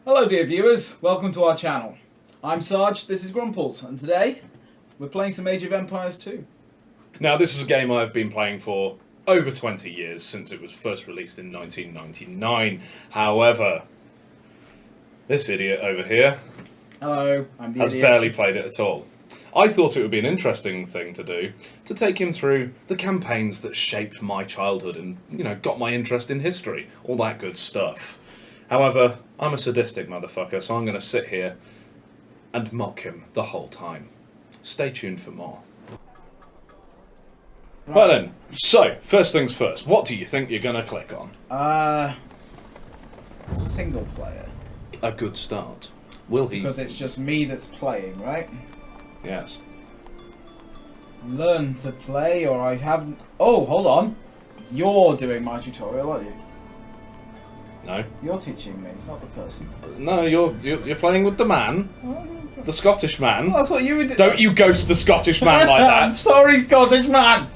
Hello dear viewers, welcome to our channel. I'm Sarge, this is Grumples, and today we're playing some Age of Empires 2. Now this is a game I've been playing for over 20 years, since it was first released in 1999. However, this idiot over here Hello, I'm the has idiot. barely played it at all. I thought it would be an interesting thing to do, to take him through the campaigns that shaped my childhood and, got my interest in history, all that good stuff. However, I'm a sadistic motherfucker, so I'm going to sit here and mock him the whole time. Stay tuned for more. Right. Well then, so, first things first, what do you think you're going to click on? Single player. A good start. Will he... Because it's just me that's playing, right? Yes. Learn to play, or I haven't... Oh, hold on. You're doing my tutorial, aren't you? No. You're teaching me, not the person. No, you're playing with the man. The Scottish man. Well, that's what you would do. Don't you ghost the Scottish man like that. I'm sorry, Scottish man!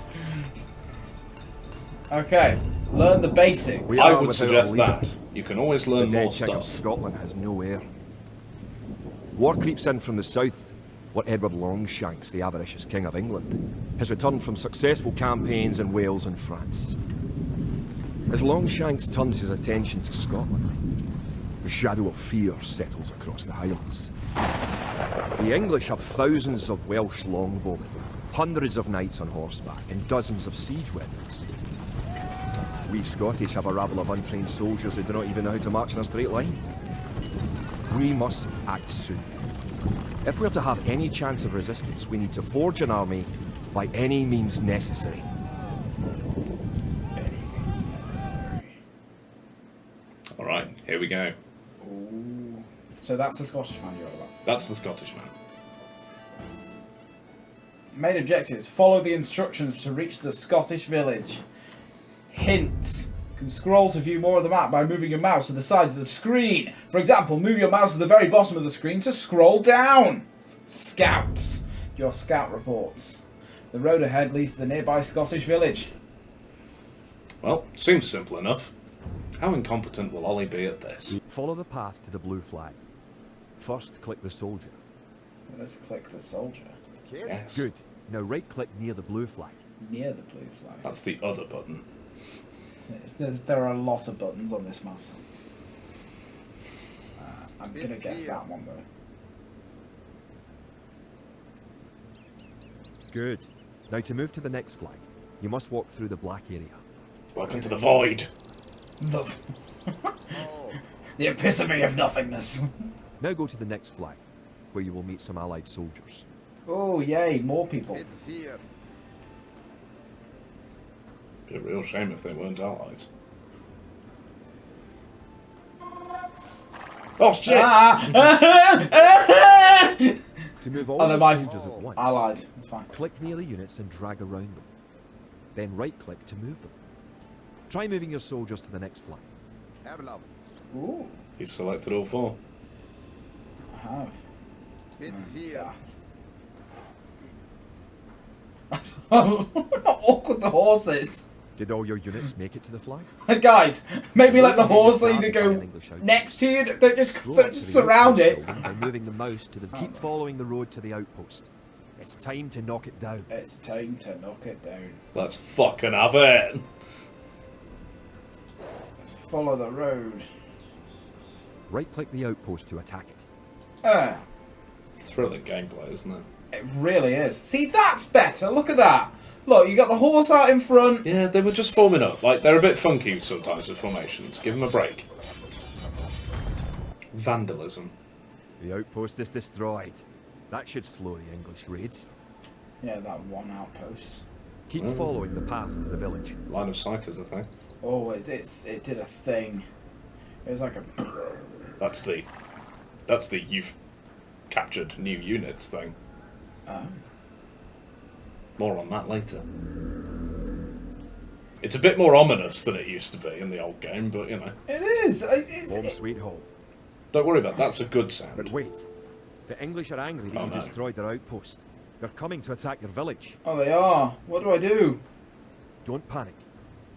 Okay, learn the basics. I would suggest that. You can always learn more King of stuff. Scotland has no heir. War creeps in from the south, where Edward Longshanks, the avaricious King of England, has returned from successful campaigns in Wales and France. As Longshanks turns his attention to Scotland, the shadow of fear settles across the Highlands. The English have thousands of Welsh longbowmen, hundreds of knights on horseback, and dozens of siege weapons. We Scottish have a rabble of untrained soldiers who do not even know how to march in a straight line. We must act soon. If we're to have any chance of resistance, we need to forge an army by any means necessary. Any means necessary. Alright, here we go. Ooh. So that's the Scottish man you're about. That's the Scottish man. Main objectives. Follow the instructions to reach the Scottish village. Hints. You can scroll to view more of the map by moving your mouse to the sides of the screen. For example, move your mouse to the very bottom of the screen to scroll down. Scouts. Your scout reports. The road ahead leads to the nearby Scottish village. Well, seems simple enough. How incompetent will Ollie be at this? Follow the path to the blue flag. First, click the soldier. Let's click the soldier. Yes. Good. Now right-click near the blue flag. Near the blue flag. That's the other button. There are a lot of buttons on this mouse. I'm going to guess that one though. Good. Now to move to the next flag, you must walk through the black area. Welcome to the void. The epitome of nothingness. Now go to the next flag, where you will meet some allied soldiers. Oh yay, more people. Be a real shame if they weren't allies. Oh shit! To move all Oh, the they're my soldiers at once, allied. It's fine. click near the units and drag around them. Then right-click to move them. Try moving your soldiers to the next flag. Ooh, He's selected all four. I have. How awkward the horse is. Did all your units make it to the flag? Guys, maybe let the horse Rather either than go an English outpost. next to you. Don't just Scroll don't up to just the surround outpost it. building by moving the mouse to the... Keep following the road to the outpost. It's time to knock it down. It's time to knock it down. Let's fucking have it. Follow the road. Right-click the outpost to attack it. Thrilling gameplay, isn't it? It really is. See, that's better. Look at that. Look, you got the horse out in front. Yeah, they were just forming up. Like, they're a bit funky sometimes with formations. Give them a break. Vandalism. The outpost is destroyed. That should slow the English raids. Yeah, that one outpost. Keep following the path to the village. Line of sight is a thing. Oh, it did a thing. It was like a... That's the you've captured new units thing. More on that later. It's a bit more ominous than it used to be in the old game, but you know. It is. Home sweet home. Don't worry about that. That's a good But sound. wait. The English are angry that Oh, you no. destroyed their outpost. They're coming to attack your village. Oh, they are. What do I do? Don't panic.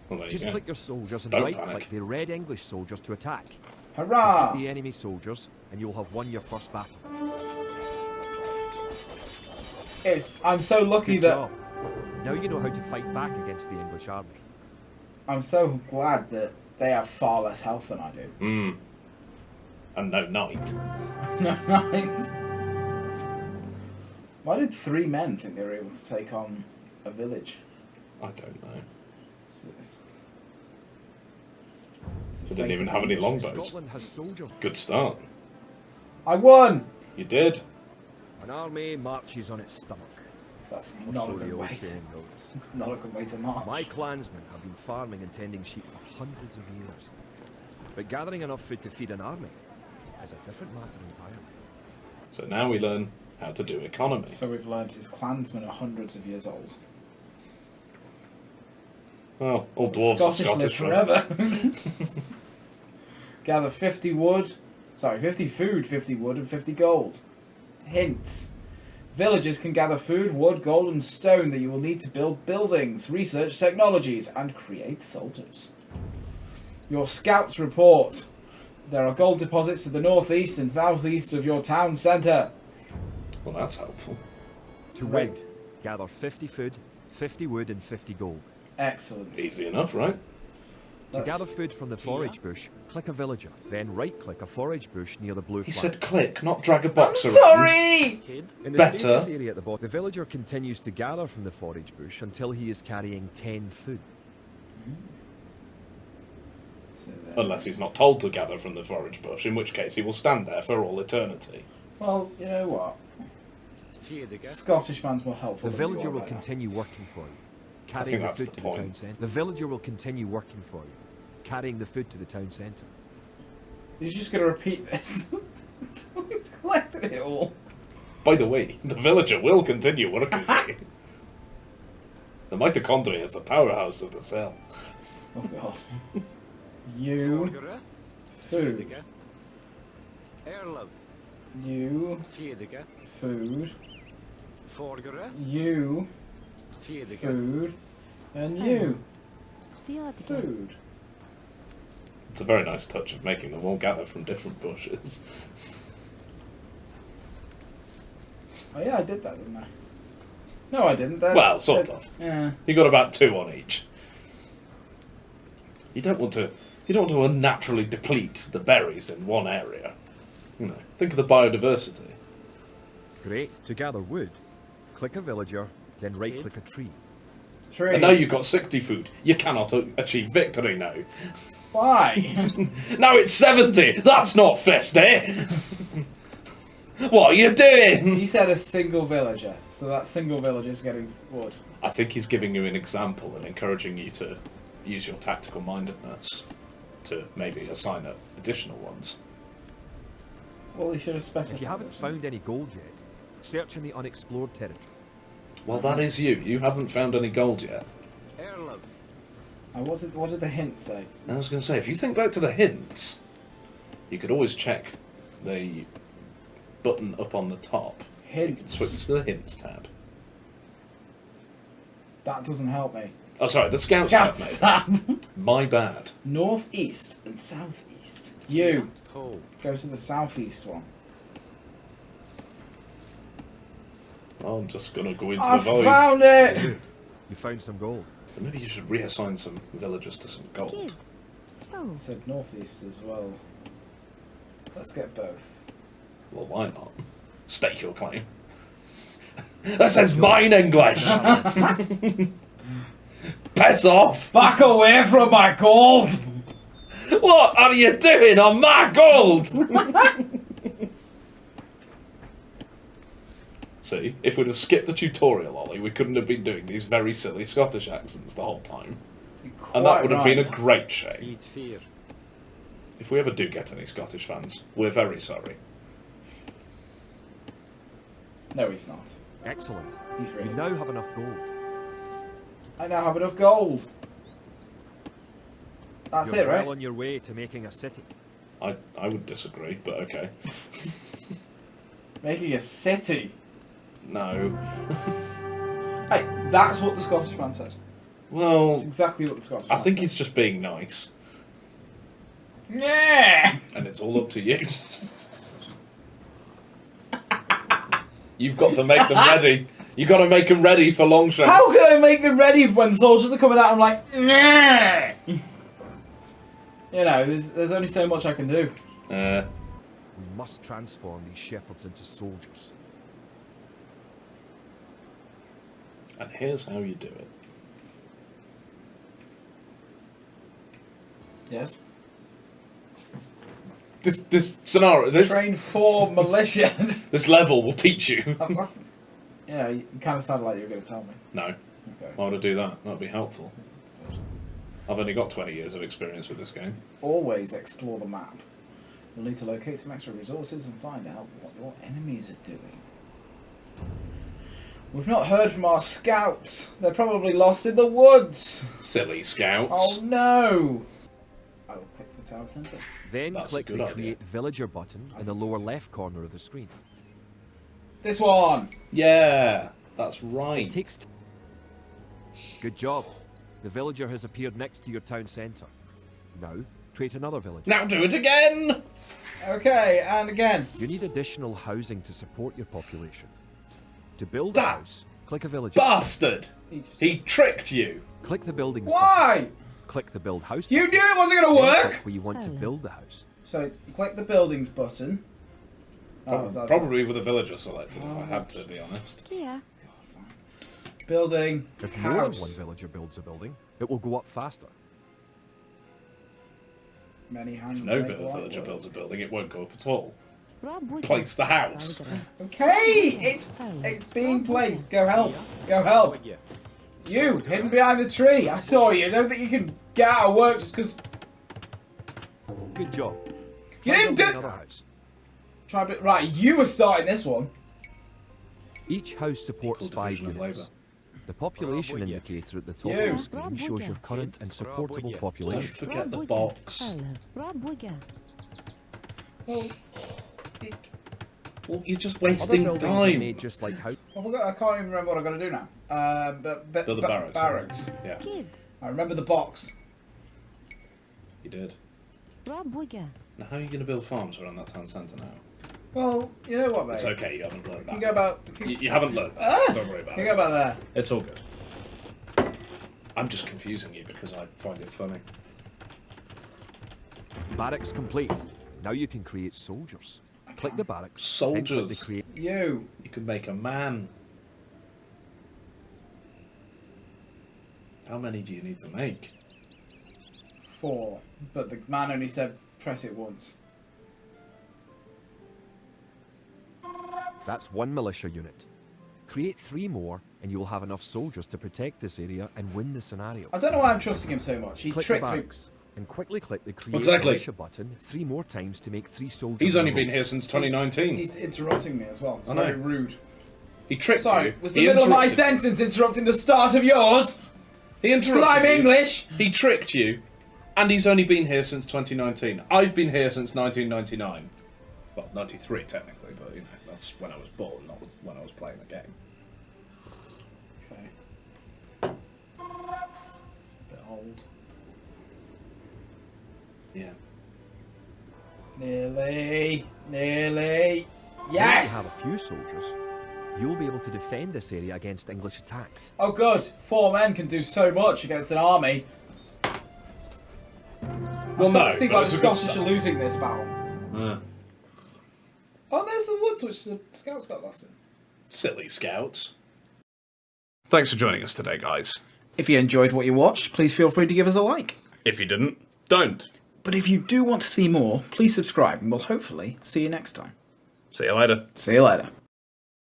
Well, there you Just go. click your soldiers and Don't right-click panic. the red English soldiers to attack. Hurrah! Defeat the enemy soldiers, and you'll have won your first battle. I'm so lucky Good that job. Now you know how to fight back against the English army. I'm so glad that they have far less health than I do. Hmm. And no night. No, nice. Why did 3 men think they were able to take on a village? I don't know. They They didn't even have any longbows. Scotland has soldiers. Good start. I won! You did. An army marches on its stomach. That's Or not so a the good old way. saying goes. It's not a good way to march. My clansmen have been farming and tending sheep for hundreds of years. But gathering enough food to feed an army is a different matter entirely. So now we learn how to do economy. So we've learned his clansmen are hundreds of years old. Well, all dwarves Scottish are live Scottish, right? forever. Gather 50 wood. Sorry, 50 food, 50 wood, and 50 gold. Hints. Villagers can gather food, wood, gold, and stone that you will need to build buildings, research technologies, and create soldiers. Your scouts report. There are gold deposits to the northeast and southeast of your town centre. Well, that's helpful. To Right. win, gather 50 food, 50 wood, and 50 gold. Excellent. Easy enough, right? To That's- gather food from the forage bush, click a villager, then right-click a forage bush near the blue He flag. said click, not drag a I'm box around. sorry! In the Better. status area at the bottom, the villager continues to gather from the forage bush until he is carrying 10 food. So there- Unless he's not told to gather from the forage bush, in which case he will stand there for all eternity. Well, you know what? Scottish man's more helpful The than you villager are will right now. continue working for you, think carrying the that's food the to the point. town centre. The villager will continue working for you, carrying the food to the town centre. You're just going to repeat this. He's collected it all. By the way, the villager will continue working for you. The mitochondria is the powerhouse of the cell. Oh god. You. Food. You. Food. You. Food. And you. Food. It's a very nice touch of making them all gather from different bushes. Oh yeah, I did that, didn't I? No, I didn't. Well, sort of. Yeah. You got about 2 on each. You don't want to unnaturally deplete the berries in one area. You know, think of the biodiversity. Great. To gather wood, click a villager, then right-click a tree. Tree. And now you've got 60 food. You cannot achieve victory now. Why? Now it's 70. That's not 50. What are you doing? He said a single villager, so that single villager's getting wood. I think he's giving you an example and encouraging you to use your tactical mindedness to maybe assign up additional ones. Well, he should have specified. If you haven't found any gold yet, search in the unexplored territory. Well, that is you. You haven't found any gold yet. What did the hint say? I was going to say, if you think back to the hints, you could always check the button up on the top. You can switch Hints. to the hints tab. That doesn't help me. Oh, sorry, the scouts Scouts tab, mate. tab. My bad. Northeast and southeast. You. Go to the southeast one. I'm just going to go into I the void. found it! Good. You found some gold. Maybe you should reassign some villagers to some gold. I said northeast as well. Let's get both. Well, why not? Stake your claim. That says mine English! Piss off! Back away from my gold! What are you doing on my gold? See, if we'd have skipped the tutorial, Ollie, we couldn't have been doing these very silly Scottish accents the whole time. And that would have been a great shame. If we ever do get any Scottish fans, we're very sorry. No, he's not. Excellent. He's You really. now have enough gold. I now have enough gold. That's You're it, right? well on your way to making a city. I would disagree, but okay. Making a city. No. Hey, that's what the Scottish man said. That's Well, exactly what the Scottish I man think said. he's just being nice. Yeah. And it's all up to you. You've got to make them ready. You've got to make them ready for Longshanks. How can I make them ready when soldiers are coming out? I'm like, nah. You know, there's only so much I can do. We must transform these shepherds into soldiers. And here's how you do it. Yes. This scenario, Train 4 militia. this level will teach you. You know, you kind of sounded like you were going to tell me. No. Okay. Why would I do that? That'd be helpful. I've only got 20 years of experience with this game. Always explore the map. You'll need to locate some extra resources and find out what your enemies are doing. We've not heard from our scouts. They're probably lost in the woods. Silly scouts. Oh no! I will click the town centre. Then That's a click good the idea. Create Villager button in the think so, lower too. left corner of the screen. This one! Yeah, that's right. It takes... Good job. The villager has appeared next to your town centre. Now, create another villager. Now do it again! Okay, and again. You need additional housing to support your population. To build a That house, click a villager. Bastard! He tricked you. Click the buildings button. Why? Click the build house You button. knew it wasn't going to Then work! click where you want to build the house. So, click the buildings button. Oh, is that- Probably with a villager selected, if I had to be honest. Yeah. Building. If more than one House. villager builds a building, it will go up faster. Many hands. If no make light villager work. builds a building, it won't go up at all. Place Place the house. Okay, it's being placed. Go help. Go help. You, hidden behind the tree. I saw you. Don't think you can get out of work just because... Good job. You Try didn't building do... another house. Try to... Right, you were starting this one. Each house supports Equal 5 division of units. labour. The population indicator at the top You. of the screen shows your current and supportable Don't population. forget the box. Well, Well, you're just Other wasting buildings are time. made just like house. I forgot. I can't even remember what I've got to do now. Build a barracks. Barracks. Yeah, I remember the box. you did. Now, how are you going to build farms around that town centre now? Well, you know what, mate? It's okay, you haven't learned You can that. go about... You haven't learned that. Don't worry about You it. can go about there. It's all good. I'm just confusing you because I find it funny. Barracks complete. Now you can create soldiers. Click the barracks. then click Soldiers. the create. You. You can make a man. How many do you need to make? 4. But the man only said press it once. That's 1 militia unit. Create 3 more, and you will have enough soldiers to protect this area and win the scenario. I don't know why I'm trusting him so much. He Click the tricked me. barracks, and quickly click the create Exactly. militia button 3 more times to make 3 soldiers. He's in only a been row. here since 2019. He's interrupting me as well. It's I know. very rude. He tricked Sorry, you. was the He middle of my interrupted- sentence interrupting the start of yours? He Because interrupted I'm you. English. He tricked you, and he's only been here since 2019. I've been here since 1999. Well, 93 technically, but you know that's when I was born, not when I was playing the game. Okay. Bit old. Yeah. Nearly. Once you Yes! have a few soldiers, you'll be able to defend this area against English attacks. Oh good. 4 men can do so much against an army. Well, I'm no, starting to see but why the it's a good Scottish start. are losing this battle. Yeah. Oh, there's the woods which the scouts got lost in. Silly scouts. Thanks for joining us today, guys. If you enjoyed what you watched, please feel free to give us a like. If you didn't, don't. But if you do want to see more, please subscribe and we'll hopefully see you next time. See you later. See you later.